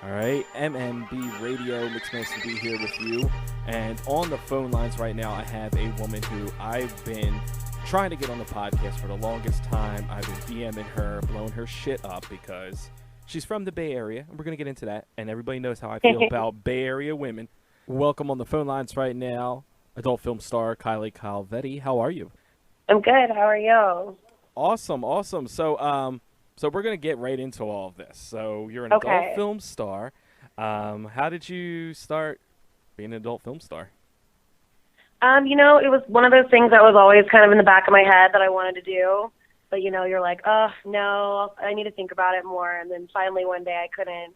All right, MMB Radio, Mixmaster B here with you. And on the phone lines right now, I have a woman who I've been trying to get on the podcast for the longest time. I've been DMing her, blowing her shit up because she's from the Bay Area, and we're going to get into that. And everybody knows how I feel about Bay Area women. Welcome on the phone lines right now, adult film star Kylie Kalvetti. How are you? I'm good. How are you? Awesome. So we're going to get right into all of this. So you're an adult film star. How did you start being an adult film star? It was one of those things that was always kind of in the back of my head that I wanted to do. But, you're like, oh, no, I need to think about it more. And then finally one day I couldn't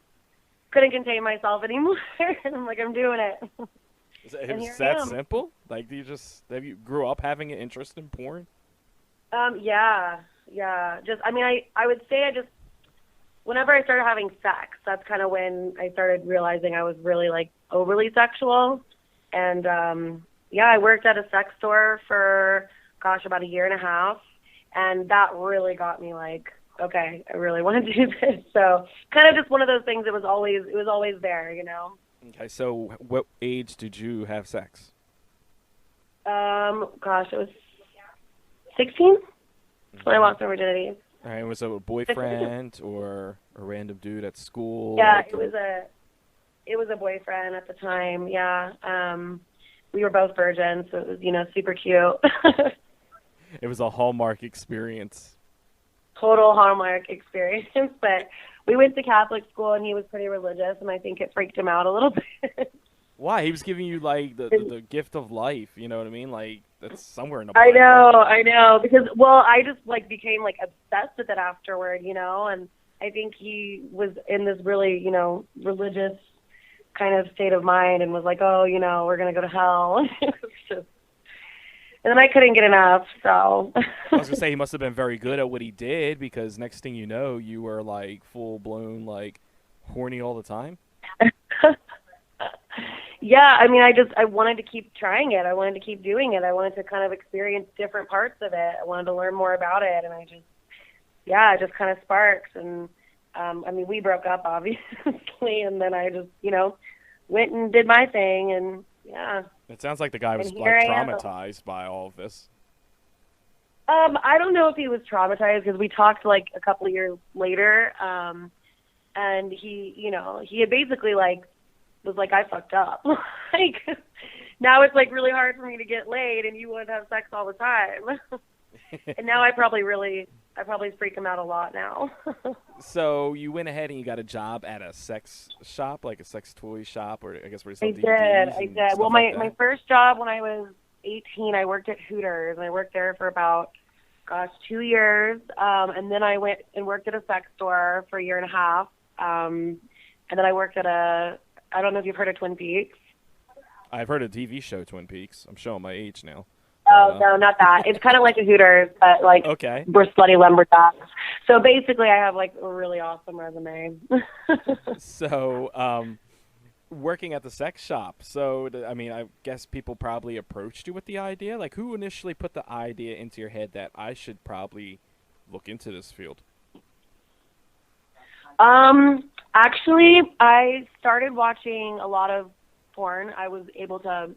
contain myself anymore. And I'm like, I'm doing it. It was that simple? Like, have you grew up having an interest in porn? Yeah. I would say whenever I started having sex, that's kind of when I started realizing I was really, like, overly sexual. And, I worked at a sex store for, about a year and a half. And that really got me, like, okay, I really want to do this. So kind of just one of those things that was always there, Okay, so what age did you have sex? It was 16 when I lost my virginity. All right, was it a boyfriend or a random dude at school? Yeah, it was a boyfriend at the time. Yeah, we were both virgins, so it was super cute. It was a Hallmark experience. Total Hallmark experience, but we went to Catholic school and he was pretty religious, and I think it freaked him out a little bit. Why? He was giving you like the gift of life. You know what I mean? Like that's somewhere in the Bible. I know, because I just became obsessed with it afterward, and I think he was in this really religious kind of state of mind and was like, oh, we're gonna go to hell. And then I couldn't get enough, so. I was gonna say he must have been very good at what he did, because next thing you know, you were like full blown horny all the time. Yeah, I wanted to keep trying it. I wanted to keep doing it. I wanted to kind of experience different parts of it. I wanted to learn more about it, and it just kind of sparked. And we broke up obviously, and then I just went and did my thing, and yeah. It sounds like the guy was traumatized by all of this. I don't know if he was traumatized, because we talked a couple of years later, and he had basically was like, I fucked up. Now it's really hard for me to get laid, and you want to have sex all the time. And now I probably freak him out a lot now. So you went ahead and you got a job at a sex shop, like a sex toy shop, or I guess where you sell DVDs? I did. Well, my first job when I was 18, I worked at Hooters, and I worked there for about, 2 years. And then I went and worked at a sex store for a year and a half. And then I worked at I don't know if you've heard of Twin Peaks. I've heard of TV show Twin Peaks. I'm showing my age now. Oh, no, not that. It's kind of like a Hooters, but okay. We're slutty lumberjacks. So basically I have a really awesome resume. So, working at the sex shop. So, I guess people probably approached you with the idea. Who initially put the idea into your head that I should probably look into this field? Actually, I started watching a lot of porn. I was able to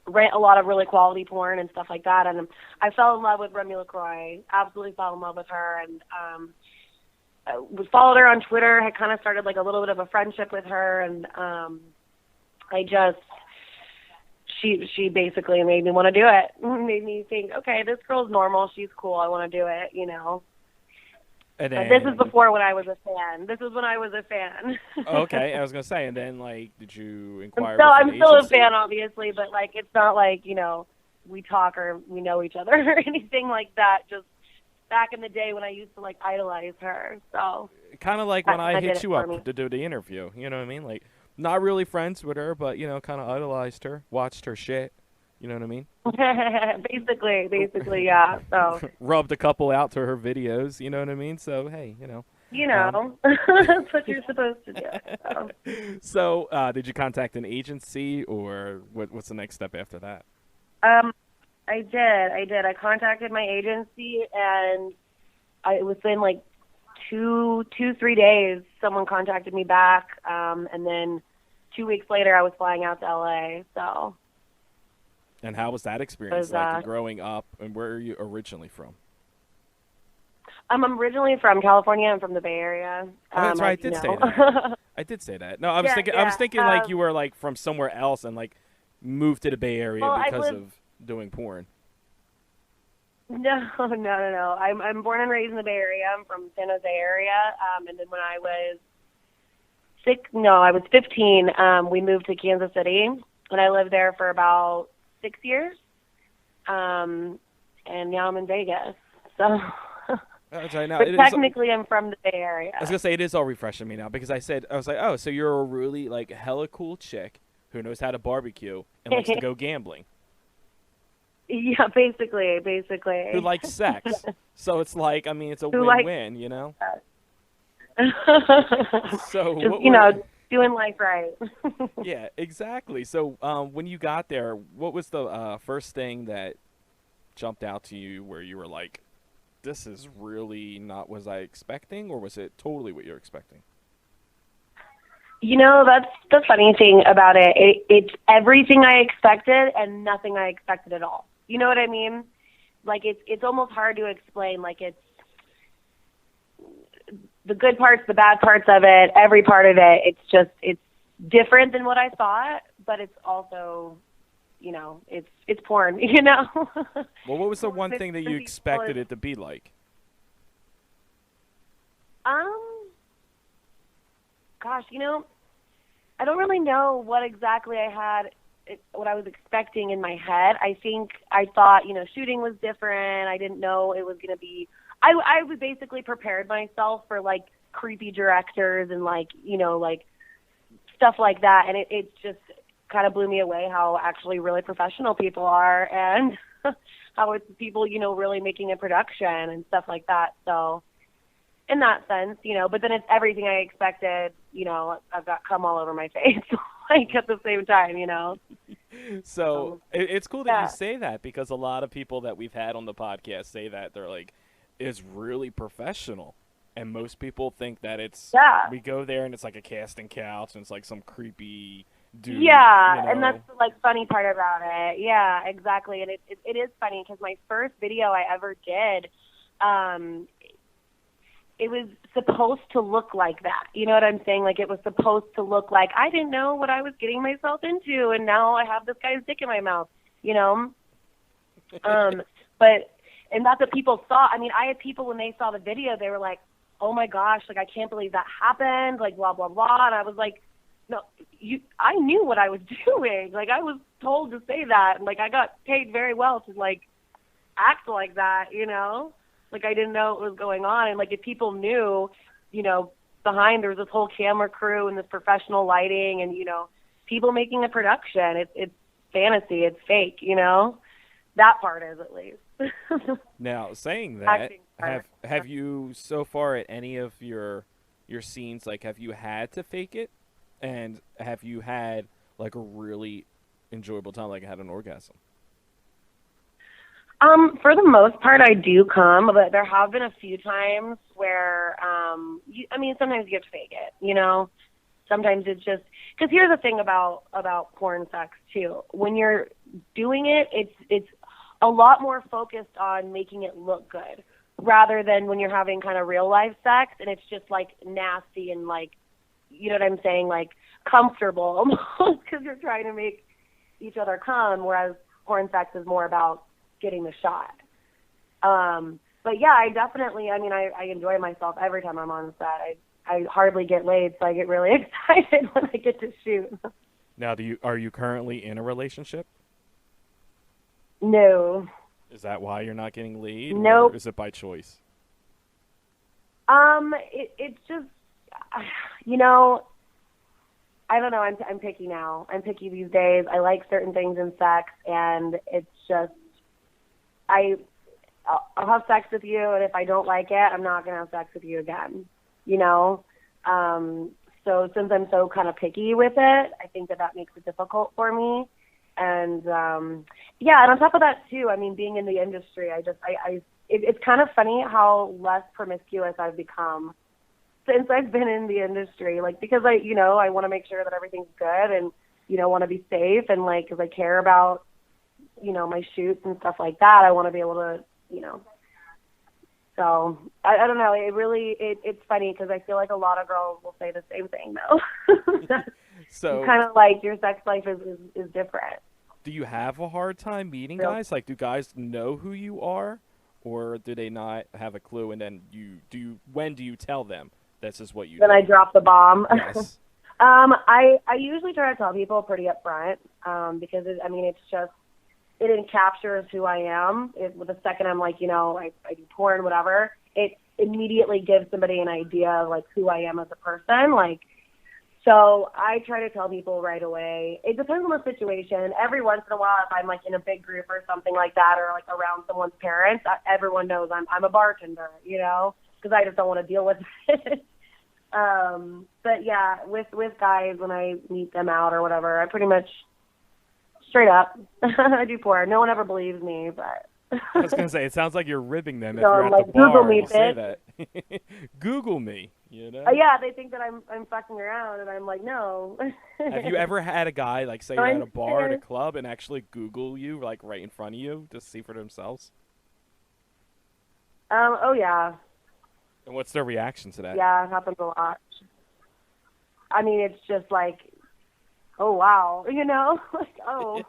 rent a lot of really quality porn and stuff like that, and I fell in love with Remy LaCroix. Absolutely fell in love with her, and I followed her on Twitter. Had kind of started a little bit of a friendship with her, and she basically made me want to do it. Made me think, okay, this girl's normal. She's cool. I want to do it. And then, this is before when I was a fan. This is when I was a fan. Okay, I was gonna say, and then did you inquire? I'm still a fan, obviously, but it's not we talk or we know each other or anything like that. Just back in the day when I used to idolize her. So kind of when I hit you up to do the interview. You know what I mean? Not really friends with her, but kind of idolized her, watched her shit. You know what I mean? basically, yeah. So rubbed a couple out to her videos. You know what I mean? So hey, that's what you're supposed to do. So, did you contact an agency, or what's the next step after that? I did. I contacted my agency, and within 3 days, someone contacted me back, and then 2 weeks later, I was flying out to LA. So. And how was that experience like growing up? And where are you originally from? I'm originally from California. I'm from the Bay Area. Oh, that's right. I did say that. I did say that. No, I was thinking. I was thinking like you were like from somewhere else and like moved to the Bay Area because of doing porn. No. I'm born and raised in the Bay Area. I'm from San Jose area. And then when I was 15, we moved to Kansas City, and I lived there for about 6 years. And now I'm in Vegas. So. That's right. Now, but technically, I'm from the Bay Area. I was gonna say it is all refreshing me now because I was like, oh, so you're a really like hella cool chick who knows how to barbecue and likes to go gambling. Yeah, basically. Who likes sex? So it's like, I mean, it's a win-win, you know. So just, doing life right. Yeah, exactly. So when you got there, what was the first thing that jumped out to you where you were like, this is really not what I was expecting, or was it totally what you're expecting? That's the funny thing about it. It's everything I expected and nothing I expected at all. You know what I mean? Like, it's almost hard to explain. Like, it's the good parts, the bad parts of it, every part of it. It's different than what I thought, but it's also, it's porn, Well, what was the one thing that you expected it to be like? Gosh, I don't really know what exactly I had, what I was expecting in my head. I think I thought, shooting was different. I didn't know it was going to be, I was basically prepared myself for like creepy directors and like stuff like that. And it just kind of blew me away how actually really professional people are and how it's people, really making a production and stuff like that. So in that sense, but then it's everything I expected, I've got cum all over my face, like at the same time, So it's cool that you say that because a lot of people that we've had on the podcast say that they're like, it's really professional. And most people think that we go there and it's like a casting couch and it's like some creepy dude. Yeah, and that's the like funny part about it. Yeah, exactly. And it is funny because my first video I ever did, it was supposed to look like that. You know what I'm saying? Like, it was supposed to look like I didn't know what I was getting myself into, and now I have this guy's dick in my mouth, and that's what people saw. I mean, I had people when they saw the video, they were like, oh my gosh, like, I can't believe that happened, like, blah, blah, blah. And I was like, no, I knew what I was doing. Like, I was told to say that. And, like, I got paid very well to, like, act like that, Like, I didn't know what was going on. And, like, if people knew, behind there was this whole camera crew and this professional lighting and, people making a production. It's fantasy. It's fake, That part is, at least. Now, saying that, have you so far at any of your scenes, like, have you had to fake it? And have you had, like, a really enjoyable time, like, had an orgasm? For the most part, I do come, but there have been a few times where, sometimes you have to fake it, Sometimes it's just, because here's the thing about porn sex, too. When you're doing it, it's a lot more focused on making it look good rather than when you're having kind of real life sex and it's just like nasty and like, you know what I'm saying, like comfortable almost because you're trying to make each other come, whereas porn sex is more about getting the shot. But yeah, I definitely, I enjoy myself every time I'm on set. I hardly get laid, so I get really excited when I get to shoot. Now, are you currently in a relationship? No. Is that why you're not getting laid? Nope. Or is it by choice? It's just, I don't know. I'm picky now. I'm picky these days. I like certain things in sex, and it's just, I'll have sex with you, and if I don't like it, I'm not going to have sex with you again, So since I'm so kind of picky with it, I think that makes it difficult for me. And, and on top of that, too, being in the industry, I it's kind of funny how less promiscuous I've become since I've been in the industry. Like, because I want to make sure that everything's good and, want to be safe. And like, cause I care about, my shoots and stuff like that. I want to be able to, so I don't know. It's funny because I feel like a lot of girls will say the same thing though. So kind of like your sex life is different. Do you have a hard time meeting guys? Like, do guys know who you are, or do they not have a clue? And then when do you tell them this is what you do? Then I drop the bomb. Yes. I usually try to tell people pretty upfront because it encaptures who I am. The second I'm like, I do porn, whatever, it immediately gives somebody an idea of like who I am as a person. Like, so I try to tell people right away. It depends on the situation. Every once in a while, if I'm like in a big group or something like that, or like around someone's parents, everyone knows I'm a bartender, because I just don't want to deal with it. But yeah, with guys, when I meet them out or whatever, I pretty much straight up, I do porn. No one ever believes me, but. I was gonna say, it sounds like you're ribbing them if so you're at like, the bar. Google me, and say that. Google me, Yeah, they think that I'm fucking around, and I'm like, no. Have you ever had a guy like say you're at a bar at a club and actually Google you like right in front of you to see for themselves? Oh yeah. And what's their reaction to that? Yeah, it happens a lot. I mean, it's just like, oh, wow, like, oh,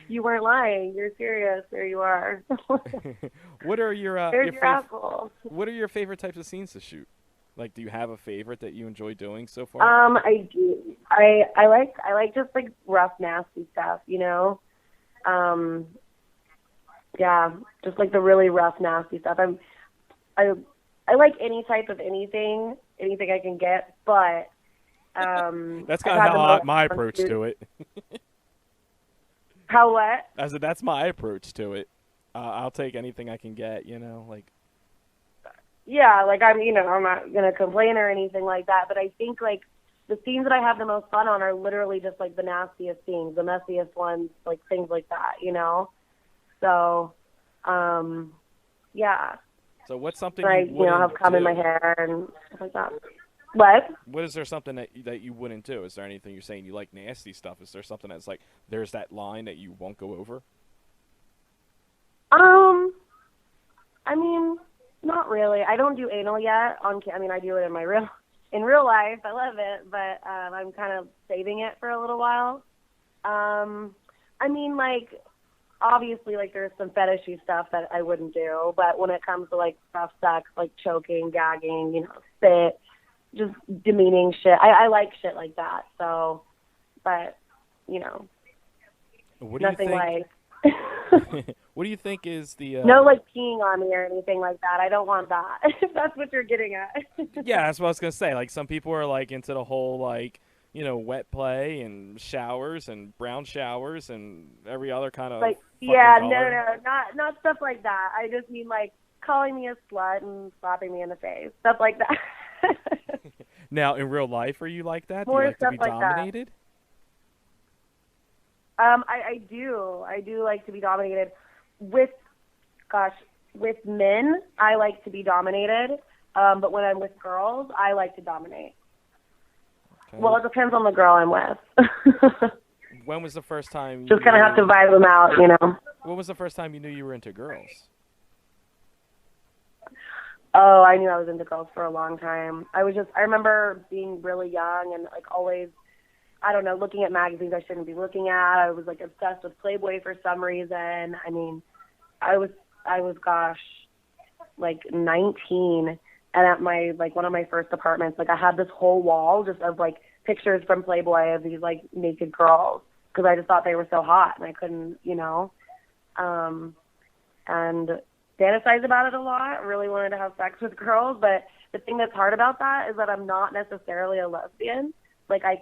you weren't lying. You're serious. There you are. What are your What are your favorite types of scenes to shoot? Like, do you have a favorite that you enjoy doing so far? I do. I like just like rough, nasty stuff, yeah, just like the really rough, nasty stuff. I like any type of anything I can get, but that's kind of how my approach to it. How what? I said that's my approach to it. I'll take anything I can get, like. Yeah, like I'm not gonna complain or anything like that, but I think like the scenes that I have the most fun on are literally just like the nastiest scenes, the messiest ones, like things like that, So, yeah. So what's something I have cum in my hair and stuff like that. What? What is there something that you wouldn't do? Is there anything you're saying you like nasty stuff? Is there something that's like there's that line that you won't go over? I mean, not really. I don't do anal yet. I do it in real life. I love it, but I'm kind of saving it for a little while. Like, obviously, like there's some fetishy stuff that I wouldn't do, but when it comes to like rough sex, like choking, gagging, spit, just demeaning shit. I like shit like that. So, but what do nothing you think? Like. What do you think is the? No, like peeing on me or anything like that. I don't want that. If that's what you're getting at. Yeah, that's what I was gonna say. Like some people are like into the whole like wet play and showers and brown showers and every other kind of like color. not stuff like that. I just mean like calling me a slut and slapping me in the face, stuff like that. Now, in real life, are you like that? More do you like to be like dominated? I do like to be dominated. With men, I like to be dominated. But when I'm with girls, I like to dominate. Okay. Well, it depends on the girl I'm with. When was the first time? Just kind of have to vibe them out, When was the first time you knew you were into girls? Oh, I knew I was into girls for a long time. I remember being really young and like always, I don't know, looking at magazines I shouldn't be looking at. I was like obsessed with Playboy for some reason. I mean, I was like 19, and at my like one of my first apartments, like I had this whole wall just of like pictures from Playboy of these like naked girls because I just thought they were so hot and I couldn't, and fantasize about it a lot. Really wanted to have sex with girls, but the thing that's hard about that is that I'm not necessarily a lesbian. Like I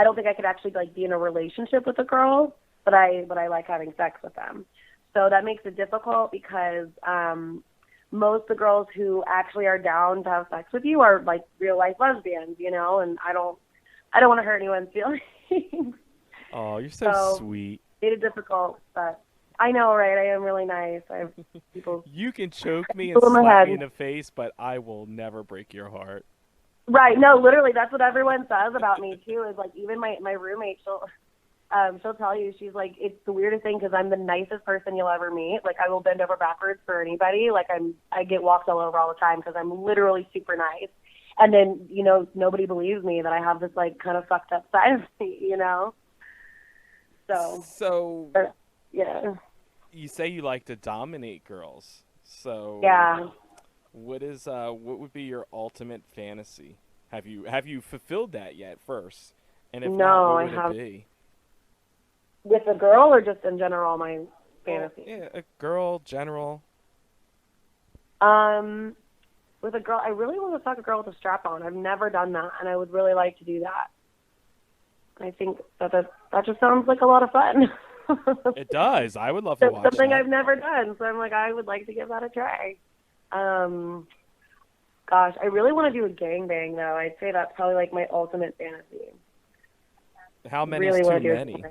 don't think I could actually like be in a relationship with a girl, but I like having sex with them. So that makes it difficult because most of the girls who actually are down to have sex with you are like real life lesbians, and I don't want to hurt anyone's feelings. Oh, you're so sweet. Made it difficult, but I know, right? I am really nice. I have people. You can choke me and Pull in my slap head. me in the face, but I will never break your heart. Right? No, literally, that's what everyone says about me too. Is like even my roommate, she'll tell you, she's like, it's the weirdest thing because I'm the nicest person you'll ever meet. Like I will bend over backwards for anybody. Like I get walked all over all the time because I'm literally super nice. And then, you know, nobody believes me that I have this like kind of fucked up side of me, you know? So yeah. You say you like to dominate girls. So Yeah. what would be your ultimate fantasy? Have you fulfilled that yet first? And if No, not, what I would have. it be? With a girl or just in general, my fantasy? Yeah, a girl, general. With a girl, I really want to fuck a girl with a strap on. I've never done that, and I would really like to do that. I think that just sounds like a lot of fun. It does. I would love to watch something that. I've never done, so I'm like, I would like to give that a try. Gosh, I really want to do a gangbang, though. I'd say that's probably like my ultimate fantasy. How many Really is want too to do many?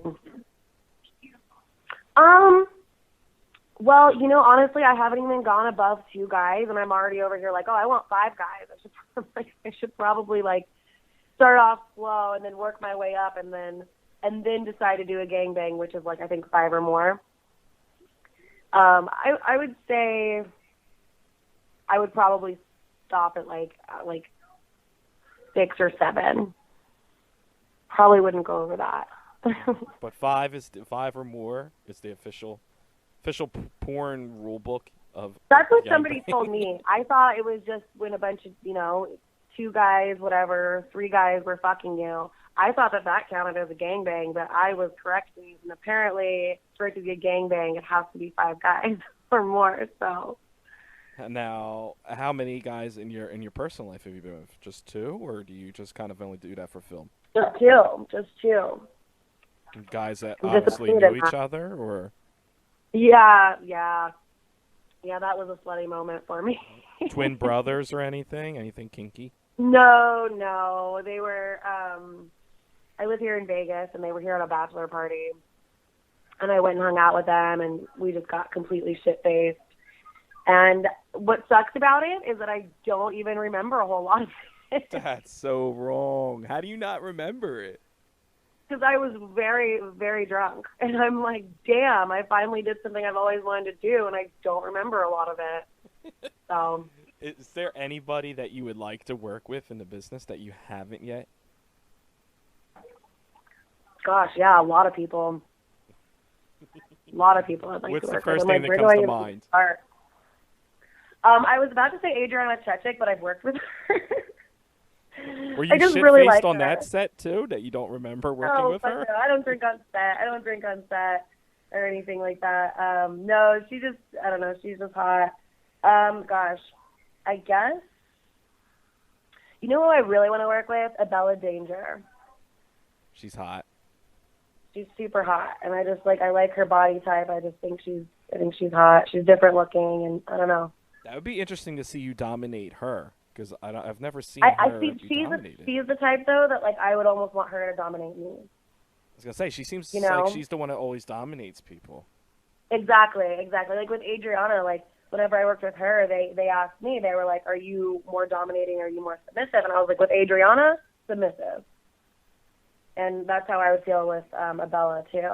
Well, you know, honestly, I haven't even gone above 2 guys, and I'm already over here like, oh, I want 5 guys. I should probably like start off slow and then work my way up, and then decide to do a gangbang, which is like I think 5 or more. I would say I would probably stop at like 6 or 7. Probably wouldn't go over that. But 5 or more is the official porn rule book of. That's what gangbang. somebody told me. I thought it was just when a bunch of, you know, 2 guys, whatever, 3 guys were fucking you. I thought that counted as a gangbang, but I was corrected. And apparently, for it to be a gangbang, it has to be 5 guys or more. So. Now, how many guys in your personal life have you been with? Just 2, or do you just kind of only do that for film? Just 2. Guys that I'm obviously disappointed knew in each that. other, or Yeah. That was a slutty moment for me. twin brothers or anything kinky? No. They were. I live here in Vegas, and they were here at a bachelor party, and I went and hung out with them, and we just got completely shit-faced. And what sucks about it is that I don't even remember a whole lot of it. That's so wrong. How do you not remember it? Because I was very, very drunk. And I'm like, damn, I finally did something I've always wanted to do, and I don't remember a lot of it. So. Is there anybody that you would like to work with in the business that you haven't yet? Gosh, yeah, a lot of people. I'd like What's to work the with. first I'm thing like, that where comes do I to even mind? start? I was about to say Adriana Chechik, but I've worked with her. Were I you just shit-faced really like on her. that set, too, that you don't remember working with her? No, I don't drink on set or anything like that. No, I don't know, she's just hot. Gosh, I guess, you know who I really want to work with? Abella Danger. She's hot. She's super hot, and I like her body type. I think she's hot. She's different looking, and I don't know. That would be interesting to see you dominate her, because I've never seen I her think be dominated. she's the type, though, that like I would almost want her to dominate me. I was going to say, she seems You know? like she's the one that always dominates people. Exactly. Like with Adriana, like whenever I worked with her, they asked me, they were like, are you more dominating or are you more submissive? And I was like, with Adriana, submissive. And that's how I would feel with Abella, too.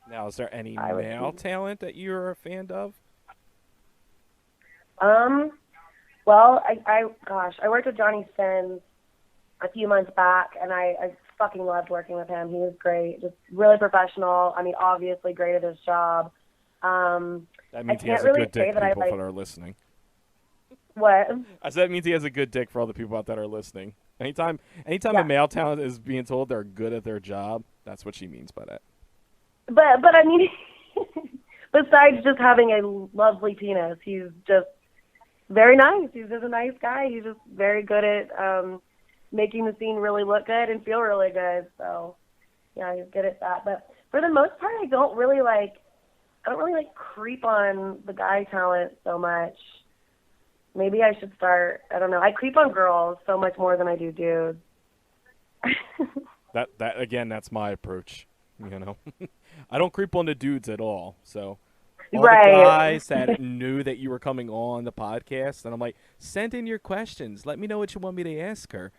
Now, is there any male talent that you're a fan of? Well, I worked with Johnny Sins a few months back, and I fucking loved working with him. He was great, just really professional. I mean, obviously great at his job. That means he has a really good dick say that for I people like- that are listening. What? I said that means he has a good dick for all the people out that are listening. Anytime Yeah. a male talent is being told they're good at their job, that's what she means by that. But I mean, besides just having a lovely penis, he's just very nice. He's just a nice guy. He's just very good at making the scene really look good and feel really good. So, yeah, he's good at that. But for the most part, I don't really creep on the guy talent so much. Maybe I should start. I don't know. I creep on girls so much more than I do dudes. That again, that's my approach. You know, I don't creep on the dudes at all. So all Right. the guys that knew that you were coming on the podcast, and I'm like, send in your questions. Let me know what you want me to ask her.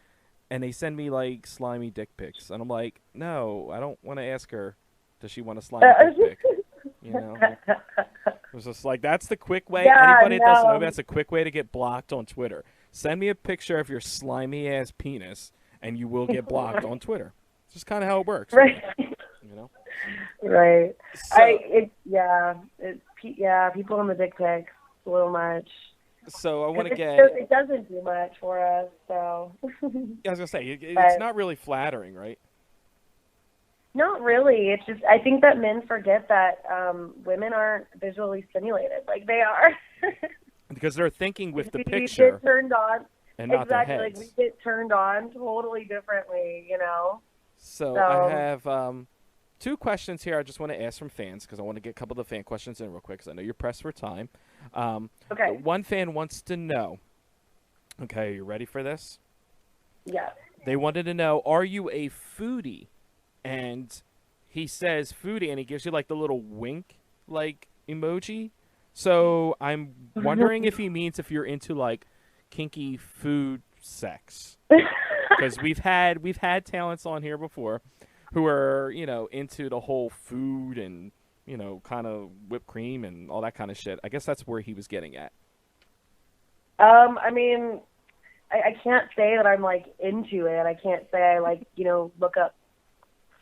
And they send me like slimy dick pics, and I'm like, no, I don't want to ask her. Does she want a slimy dick pic? You know, it was just like, that's the quick way. Yeah, Anybody that doesn't know, no. that's a quick way to get blocked on Twitter. Send me a picture of your slimy ass penis, and you will get blocked on Twitter. It's just kind of how it works. Right. You know. Right. So, People on the dick pics, a little much. So I want to get. It doesn't do much for us, so. I was gonna say it's not really flattering, right? Not really. It's just I think that men forget that women aren't visually stimulated like they are. Because they're thinking with the We picture get turned on. and not Exactly. their Like heads. we get turned on totally differently, you know. So I have 2 questions here I just want to ask from fans because I want to get a couple of the fan questions in real quick because I know you're pressed for time. Okay. One fan wants to know, okay, are you ready for this? Yeah. They wanted to know, are you a foodie? And he says foodie, and he gives you like the little wink like emoji. So I'm wondering if he means if you're into like kinky food sex. Because we've had talents on here before who are, you know, into the whole food and, you know, kind of whipped cream and all that kind of shit. I guess that's where he was getting at. I mean, I can't say that I'm like into it. I can't say I like, you know, look up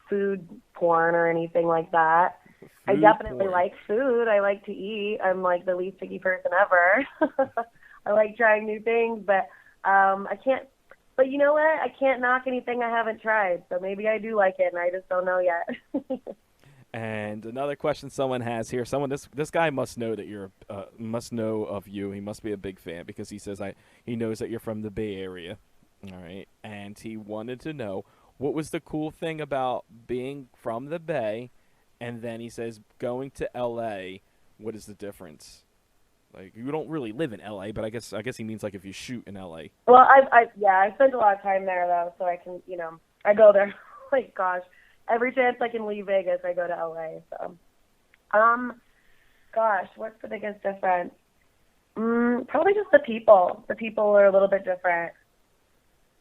food porn or anything like that. I definitely like food. I like to eat. I'm like the least picky person ever. I like trying new things, but I can't. But you know what? I can't knock anything I haven't tried. So maybe I do like it, and I just don't know yet. And another question someone has here. This guy must know that you're must know of you. He must be a big fan because he says he knows that you're from the Bay Area. All right, and he wanted to know what was the cool thing about being from the Bay, and then he says going to L.A. What is the difference? Like, you don't really live in L.A., but I guess he means like if you shoot in L.A. Well, I spent a lot of time there though, so I can, you know, I go there. Like, gosh, every chance I can leave Vegas, I go to LA. So, gosh, what's the biggest difference? Probably just the people. The people are a little bit different.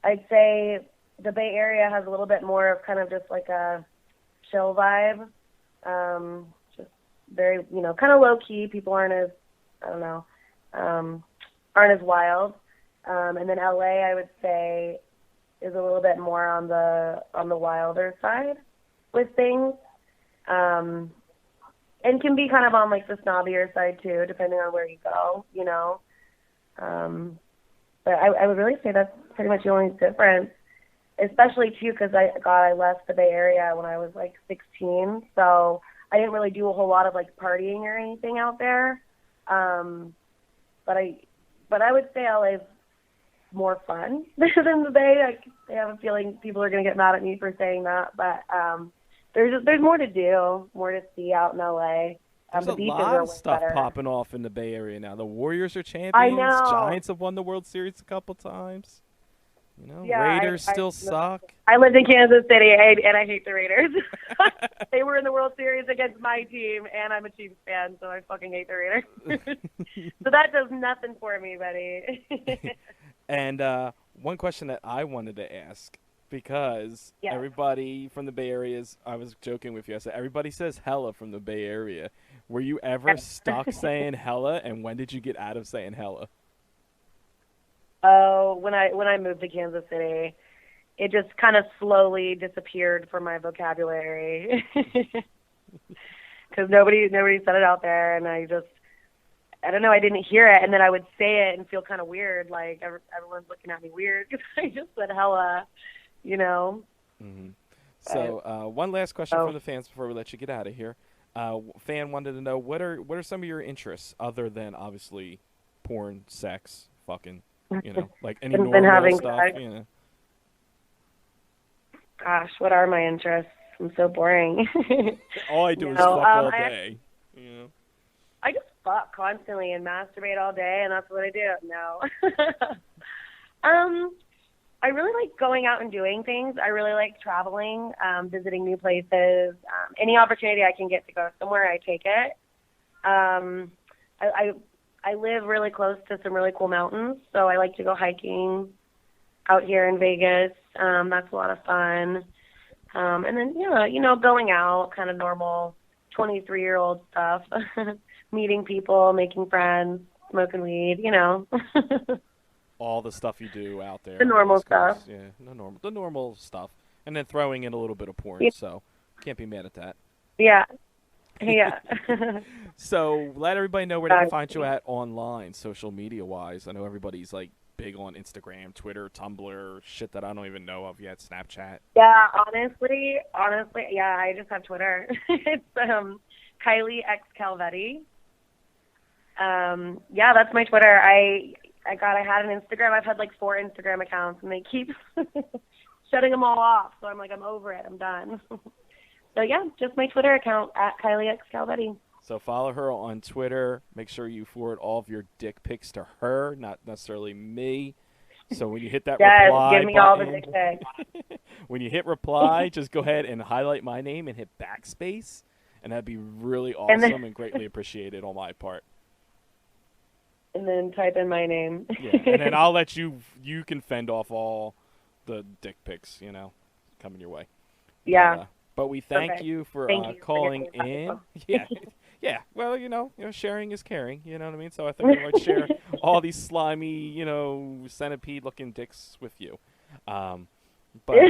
I'd say the Bay Area has a little bit more of kind of just like a chill vibe. Just very, you know, kind of low key. People aren't as, I don't know, aren't as wild. And then LA, I would say, is a little bit more on the wilder side with things. And can be kind of on like the snobbier side too, depending on where you go, you know. But I would really say that's pretty much the only difference, especially too because I left the Bay Area when I was like 16, so I didn't really do a whole lot of like partying or anything out there. But I would say LA is more fun than the Bay. I have a feeling people are going to get mad at me for saying that, but there's more to do, more to see out in LA. There's the a beaches lot are of way stuff better. popping off in the Bay Area now. The Warriors are champions. I know. Giants have won the World Series a couple times. You know, Yeah, Raiders still suck. I lived in Kansas City, and I hate the Raiders. They were in the World Series against my team, and I'm a Chiefs fan, so I fucking hate the Raiders. So that does nothing for me, buddy. And one question that I wanted to ask, because everybody from the Bay Area I was joking with you. I said, everybody says hella from the Bay Area. Were you ever stuck saying hella, and when did you get out of saying hella? Oh, when I moved to Kansas City, it just kind of slowly disappeared from my vocabulary because nobody said it out there, and I don't know, I didn't hear it, and then I would say it and feel kind of weird, like everyone's looking at me weird because I just said hella, you know. Mm-hmm. So one last question from the fans before we let you get out of here. Fan wanted to know what are some of your interests other than obviously porn, sex, fucking, you know, like any normal stuff. You know. Gosh, what are my interests? I'm so boring. All I do is fuck all day. You know. I just fuck constantly and masturbate all day, and that's what I do. No. I really like going out and doing things. I really like traveling, visiting new places. Any opportunity I can get to go somewhere, I take it. I live really close to some really cool mountains, so I like to go hiking out here in Vegas. That's a lot of fun. And then, going out, kind of normal 23-year-old stuff, meeting people, making friends, smoking weed, All the stuff you do out there. The normal stuff. Yeah, the normal stuff. And then throwing in a little bit of porn, so can't be mad at that. Yeah. Yeah. So let everybody know where they can find you at online, social media-wise. I know everybody's, like, big on Instagram, Twitter, Tumblr, shit that I don't even know of yet, Snapchat. Yeah, honestly, yeah, I just have Twitter. It's Kylie Kalvetti. Yeah, that's my Twitter. I had an Instagram. I've had like 4 Instagram accounts, and they keep shutting them all off. So I'm like, I'm over it. I'm done. So yeah, just my Twitter account at Kylie Kalvetti. So follow her on Twitter. Make sure you forward all of your dick pics to her, not necessarily me. So when you hit that reply give me button, all the dick pics. When you hit reply, just go ahead and highlight my name and hit backspace, and that'd be really awesome and greatly appreciated on my part. And then type in my name. Yeah, and then I'll let you can fend off all the dick pics, coming your way. Yeah. But we thank you for calling in. Yeah. Yeah. Well, sharing is caring. You know what I mean? So I think I might share all these slimy, centipede-looking dicks with you. But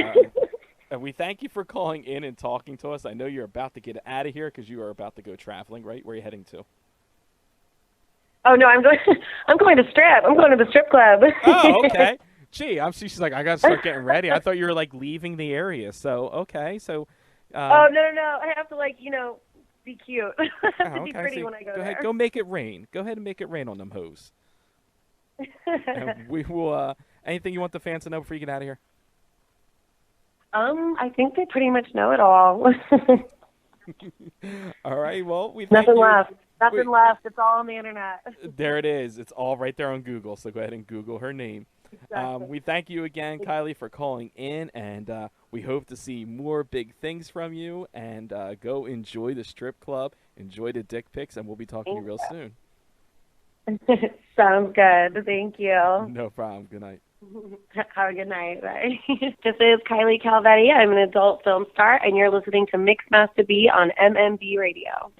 we thank you for calling in and talking to us. I know you're about to get out of here because you are about to go traveling, right? Where are you heading to? Oh no, I'm going to strip. I'm going to the strip club. Oh, okay. Gee, she's like, I got to start getting ready. I thought you were like leaving the area. So, okay. So. Oh no! I have to be cute. I have to be pretty when I go there. Go ahead, go make it rain. Go ahead and make it rain on them hoes. And we will. Anything you want the fans to know before you get out of here? I think they pretty much know it all. All right. Well, we nothing left. Nothing left. It's all on the internet. There it is. It's all right there on Google. So go ahead and Google her name. Exactly. We thank you again, Kylie, for calling in, and we hope to see more big things from you. And go enjoy the strip club, enjoy the dick pics, and we'll be talking to you real soon. Sounds good. Thank you. No problem. Good night. Have a good night. Bye. This is Kylie Kalvetti. I'm an adult film star, and you're listening to Masta B on MMB Radio.